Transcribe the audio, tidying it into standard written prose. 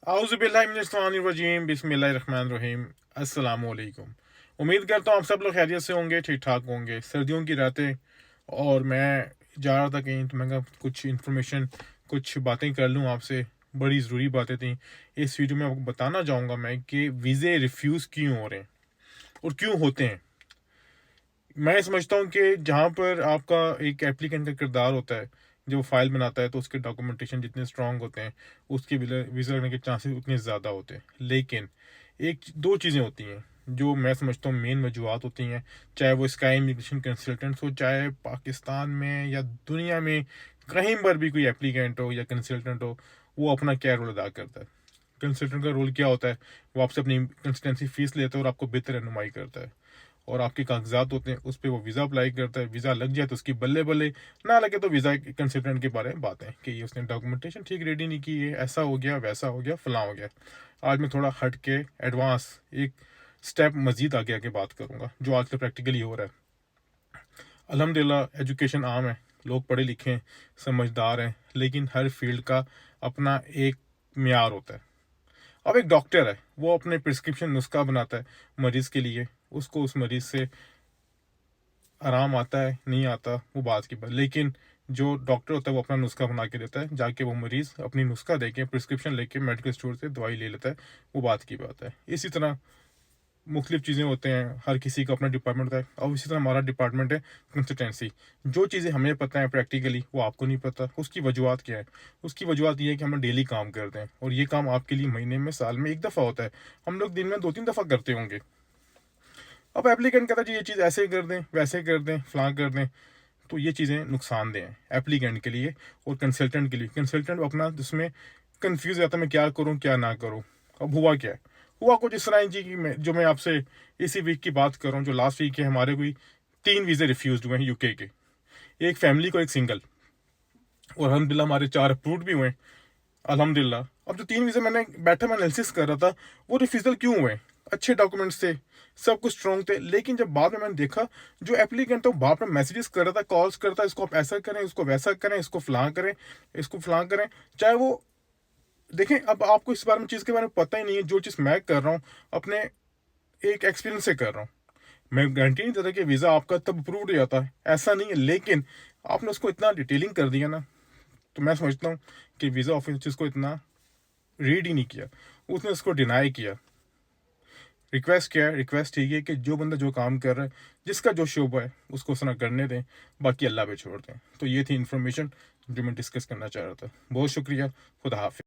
आउज़ुबिल्लाहिमिनश्शैतानिर्रजीम बिस्मिल्लाहिर्रहमानिर्रहीम अस्सलाम वालेकुम। उम्मीद करता हूँ आप सब लोग खैरियत से होंगे, ठीक ठाक होंगे। सर्दियों की रातें और मैं जा रहा था कहीं, तो मैं कहा कुछ इन्फॉर्मेशन, कुछ बातें कर लूँ आपसे। बड़ी ज़रूरी बातें थी। इस वीडियो में आपको बताना चाहूँगा मैं कि वीज़े रिफ्यूज़ क्यों हो रहे हैं और क्यों होते हैं। मैं समझता हूँ कि जहाँ पर आपका एक एप्लीकेंट का किरदार होता है, जब वो फाइल बनाता है, तो उसके डॉक्यूमेंटेशन जितने स्ट्रांग होते हैं, उसकी वीज़ा लगने के चांसेस उतने ज़्यादा होते हैं। लेकिन एक दो चीज़ें होती हैं जो मैं समझता हूँ मेन वजूहत होती हैं, चाहे वो स्काई इमिग्रेशन कंसल्टेंट्स हो, चाहे पाकिस्तान में या दुनिया में कहीं पर भी कोई एप्लीकेंट हो या कंसल्टेंट हो, वो अपना क्या रोल अदा करता है। कंसल्टेंट का रोल क्या होता है? वो आपसे अपनी कंसल्टेंसी फीस लेता है और आपको बेहतर रहनुमाई करता है, और आपके कागजात होते हैं उस पर वो वीज़ा अप्लाई करता है। वीज़ा लग जाए तो उसकी बल्ले बल्ले, ना लगे तो वीज़ा कंसल्टेंट के बारे में बात है कि ये उसने डॉक्यूमेंटेशन ठीक रेडी नहीं की है, ऐसा हो गया, वैसा हो गया, फलां हो गया। आज मैं थोड़ा हट के एडवांस एक स्टेप मजीद आगे आगे बात करूँगा जो आज तो प्रैक्टिकली हो रहा है। अल्हम्दुलिल्लाह एजुकेशन आम है, लोग पढ़े लिखे हैं, समझदार हैं, लेकिन हर फील्ड का अपना एक म्यार होता है। अब एक डॉक्टर है, वो अपने प्रिस्क्रिप्शन नुस्खा बनाता है मरीज़ के लिए, उसको उस मरीज़ से आराम आता है नहीं आता वो बात की बात, लेकिन जो डॉक्टर होता है वो अपना नुस्खा बना के देता है, जाके वो मरीज़ अपनी नुस्खा देके प्रिस्क्रिप्शन लेके मेडिकल स्टोर से दवाई ले लेता है, वो बात की बात है। इसी तरह मुख्तलिफ चीज़ें होते हैं, हर किसी का अपना डिपार्टमेंट होता है। और इसी तरह हमारा डिपार्टमेंट है कंसल्टेंसी। जो चीज़ें हमें पता है प्रैक्टिकली, वो आपको नहीं पता। उसकी वजूहत क्या है? उसकी वजूहत ये है कि हम डेली काम करते हैं, और ये काम आपके लिए महीने में, साल में एक दफ़ा होता है। हम लोग दिन में 2-3 दफ़ा करते होंगे। अब एप्लीकेंट कहता है जी ये चीज़ ऐसे कर दें, वैसे कर दें, फलां कर दें, तो ये चीज़ें नुकसानदेह हैं एप्लीकेंट के लिए और कंसल्टेंट के लिए। कंसल्टेंट अपना उसमें कन्फ्यूज़ रहता है, मैं क्या करूँ क्या ना करूँ। अब हुआ क्या है? हुआ कुछ इस तरह है जी कि मैं आपसे इसी वीक की बात कर रहा हूँ, जो लास्ट वीक है, हमारे कोई 3 वीज़े रिफ्यूज़ हुए हैं यूके के। एक फैमिली को, एक सिंगल, और अल्हम्दुलिल्लाह हमारे 4 अप्रूव्ड भी हुए हैं, अल्हम्दुलिल्लाह। अब जो 3 वीज़े मैंने बैठा मैं एनालिसिस कर रहा था, वो रिफ्यूज़ल क्यों हुए? अच्छे डॉक्यूमेंट्स थे, सब कुछ स्ट्रॉन्ग थे, लेकिन जब बाद में मैंने देखा, जो एप्लीकेंट था वो बाप रे मैसेजेस कर रहा था, कॉल्स करता है, इसको आप ऐसा करें, इसको वैसा करें, इसको फलां करें, इसको फलां करें। चाहे वो देखें, अब आपको इस बारे में चीज़ के बारे में पता ही नहीं है। जो चीज़ मैं कर रहा हूँ, अपने एक एक्सपीरियंस से कर रहा हूँ। मैं गारंटी नहीं देता कि वीज़ा आपका तब अप्रूव्ड हो जाता है, ऐसा नहीं है, लेकिन आपने उसको इतना डिटेलिंग कर दिया ना, तो मैं समझता हूँ कि वीज़ा ऑफिस को इतना रीड ही नहीं किया, उसने उसको डिनाई किया। रिक्वेस्ट क्या है? रिक्वेस्ट ठीक है कि जो बंदा जो काम कर रहा है, जिसका जो शोबा है, उसको उसना करने दें, बाकी अल्लाह पे छोड़ दें। तो ये थी इन्फॉर्मेशन जो मैं डिस्कस करना चाह रहा था। बहुत शुक्रिया। खुदा हाफिज़।